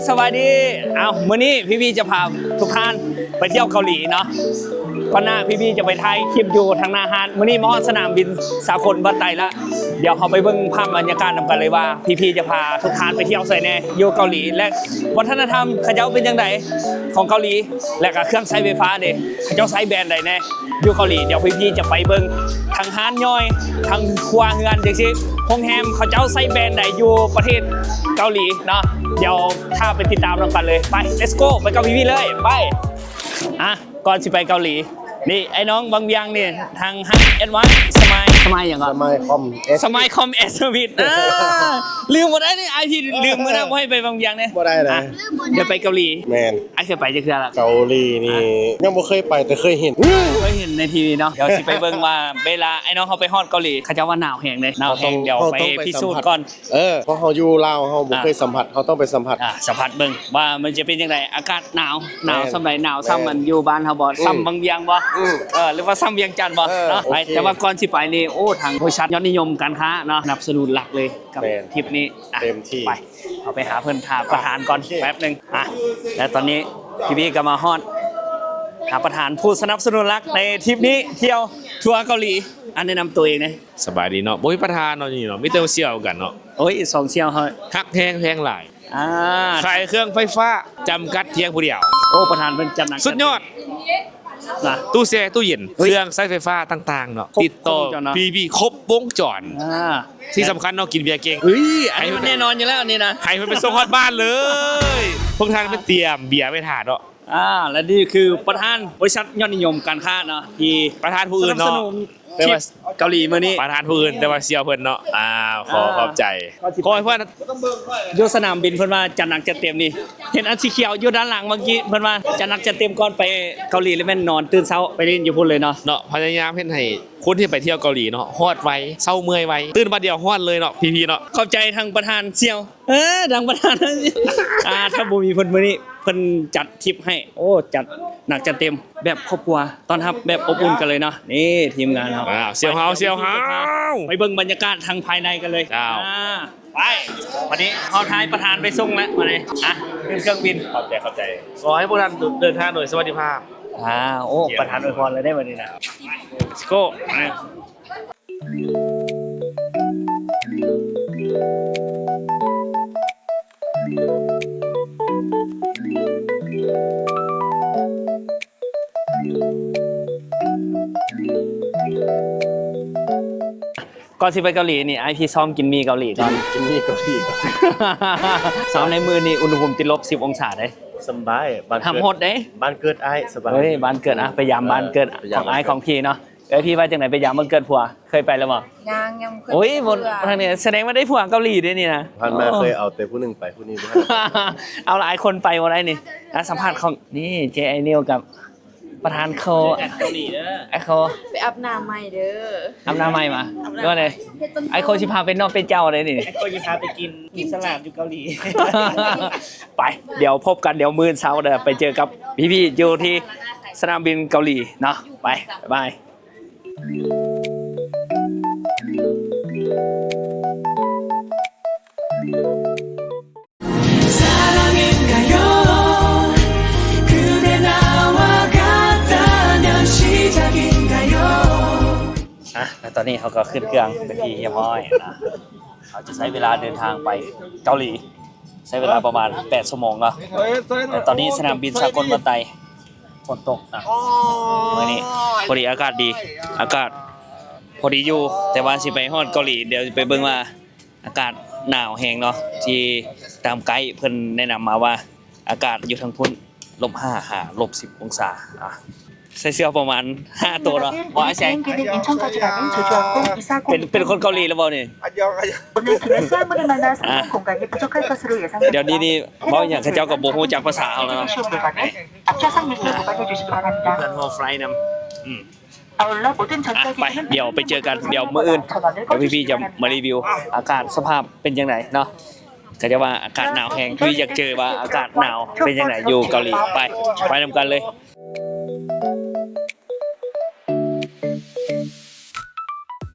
สวัสดีเอามื้อนี้พี่จะพาทุกท่านไปเที่ยวเกาหลีเนาะก่อนหน้าพี่จะไปถ่ายคลิปอยู่ทางนาฮานมื้อนี้มาฮอดสนามบินสากลบัดไตละเดี๋ยวเขาไปเบิ่งภาพบรรยากาศนำกันเลยว่าพี่จะพาทุกท่านไปเที่ยวไสแน่อยู่เกาหลีและวัฒนธรรมเขาเจ้าเป็นจังไดของเกาหลีและก็เครื่องใช้ไฟฟ้าเด้เขาเจ้าใช้แบรนด์ใดแน่อยู่เกาหลีเดี๋ยวพี่จะไปเบิ่งทางฮานย่อยทางครัวเฮือนจังซี่โรงแรมเขาเจ้าใช้แบรนด์ใดอยู่ประเทศเกาหลีเนาะเดี๋ยวถ้าไปติดตามกันเลยไป let's go ไปกับพี่เลยไปก่อนสิไปเกาหลีนี่ไอ้น้องบางเบียงนี่ทางฮันเอ็ดวันสมัยอย่างไรสมัยคอมเอสวิทลืมหมดได้นี่ไอพี่ลืมเมื่อนะว่าให้ไปบางเบียงเนี่ยบ่ได้เลยเดี๋ยวไปเกาหลีแมนไอเคยไปจะคืออะไรเกาหลีนี่ยังบ่เคยไปแต่เคยเห็นในทีวีเนาะเดี๋ยวสิไปเบิ่งว่าเวลาไอ้น้องเขาไปฮอดเกาหลีเขาจะว่าหนาวแห้งเลยหนาวแห้งเดี๋ยวไปพิสูจน์ก่อนเพราะเขาอยู่ลาวเขาบ่เคยสัมผัสเขาต้องไปสัมผัสเบิ่งว่ามันจะเป็นยังไงอากาศหนาวสำหรับหนาวซ้ำมันอยู่บ้านเขาบ่ซ้ำบางเบียงบ่หรือว่าซ้ำเวียงจันทร์บ่เนาะแต่ว่าก่อนสิไปนี่โอ้ทางบริษัทยอดนิยมการค้าเนาะสนับสนุนหลักเลยกับทริปนี้เต็มที่ไปเอาไปหาเพื่อนหาประธานก่อนแป๊บนึงและตอนนี้พี่ก็มาฮอดหาประธานผู้สนับสนุนหลักในทริปนี้เที่ยวทัวร์เกาหลีแนะนำตัวเองนะสบายดีเนาะบ่มีประธานเนาะนี่เนาะมีแต่เสี่ยวกันเนาะโอ้ย2เสี่ยวเฮ้ยฮักแพงหลายขายเครื่องไฟฟ้าจำกัดเพียงผู้เดียวโอ้ประธานเป็นจัดหนักสุดยอดตู้แช่ตู้เย็นเครื่องใช้ไฟฟ้าต่างๆเนาะติดต่อพี่ครบวงจรที่สำคัญเนาะกินเบียร์เก่งไอ้มันแน่นอนอยู่แล้วนี่นะให้มันไปส่งฮอดบ้านเลยพวกท่านไปเตรียมเบียร์ไว้ถาดเนาะและนี่คือประธานบริษัทยอดนิยมการค้าเนาะที่ประธานผู้อื่นเนาะแต่ว่าเกาหลีมื้อนี้ประธานผู้อื่นแต่ว่าเสี่ยวเพิ่นเนาะขอบใจขอให้เพิ่นอยู่สนามบินเพิ่นว่าจัดหนักจัดเต็มนี่เห็นอันสีเขียวอยู่ด้านหลังเมื่อกี้เพิ่นว่าจัดหนักจัดเต็มก่อนไปเกาหลีเลยแม่นนอนตื่นเช้าไปเล่นอยู่พุ่นเลยเนาะพยายามเฮ็ดให้คนที่ไปเที่ยวเกาหลีเนาะฮอดไวเศร้าเมื่อยไวตื่นมาเดียวฮอดเลยเนาะพี่ๆเนาะขอบใจทางประธานเสี่ยวทางประธานถ้าบ่มีเพิ่นมื้อนี้เพิ่นจัดทริปให้โอ้จัดหนักจัดเต็มแบบครอบครัวตอนรับแบบอบอุ่นกันเลยเนาะนี่ทีมงานเฮาเสี่ยวเฮาไปเบิ่งบรรยากาศทางภายในกันเลยไปวันนี้เฮาทายประธานไปส่งแล้วมาเลยขึ้นเครื่องบินขอบใจขอให้พวกท่านเดินทางโดยสวัสดิภาพโอ้ประธานอวยพรเลยได้วันนี้นะ Let's go ก่อนที่ไปเกาหลีนี่ไอพี่ซ้อมกินมีเกาหลีก่อนกินมีเกาหลีก่อนซ้อมในมือนี่อุณหภูมิติดลบ10 องศาได้สบายทำโหดได้บ้านเกิดไอ้สบายบ้านเกิดไปยามบ้านเกิดของไอ้ของพี่เนาะพี่ว่าจังไหนไปยามบ้านเกิดผัวเคยไปแล้วมั้งยังเคยโอ้ยบนทางนี้แสดงว่าได้ผัวเกาหลีด้วยนี่นะผ่านมาเคยเอาแต่ผู้หนึ่งไปผู้นี้เอาหลายคนไปวันไหนนี่สัมภาษณ์ของนี่เจไอเนียวกับประธานโคเกาหลีเด้อไอโคไปอาบน้ำใหม่เด้ออาบน้ำใหม่มาก็เลยไอโคชิพาเป็นนอกเป็นเจ้าอะไรนี่ไอโคชิพาไปกินสลัดอยู่เกาหลีไปเดี๋ยวพบกันเดี๋ยวมื้อเช้าเด้อไปเจอกับพี่ๆอยู่ที่สนามบินเกาหลีเนาะไปบ๊ายบายแล้วตอนนี้เขาก็ขึ้นเครื่องเป็นที่เรียบร้อยนะเขาจะใช้เวลาเดินทางไปเกาหลีใช้เวลาประมาณ8 ชั่วโมงเนาะแต่ตอนนี้สนามบินสากลบันไตฝนตกนะวันนี้พอดีอากาศดีอากาศพอดีอยู่แต่ว่าสิไปฮอดเกาหลีเดี๋ยวไปเบิ่งว่าอากาศหนาวแห้งเนาะที่ตามไกด์เพิ่นแนะนำมาว่าอากาศอยู่ทางพุ่น-5 -10 องศาใส่เสื้อประมาณ5 ตัวเนาะบ่ไอ้แสงเป็นคนเกาหลีหรือเปล่านี่เดี๋ยวนี้บ่อย่างเขาเจ้าก็บ่ฮู้จักภาษาเฮาแล้วเนาะเพื่อนโฮไฟล์นำไปเดี๋ยวไปเจอกันเดี๋ยวมื้ออื่นเดี๋ยวพี่ๆจะมารีวิวอากาศสภาพเป็นจังไดเนาะก็จะว่าอากาศหนาวแห้งพี่อยากเจอว่าอากาศหนาวเป็นจังไดอยู่เกาหลีไปนำกันเลย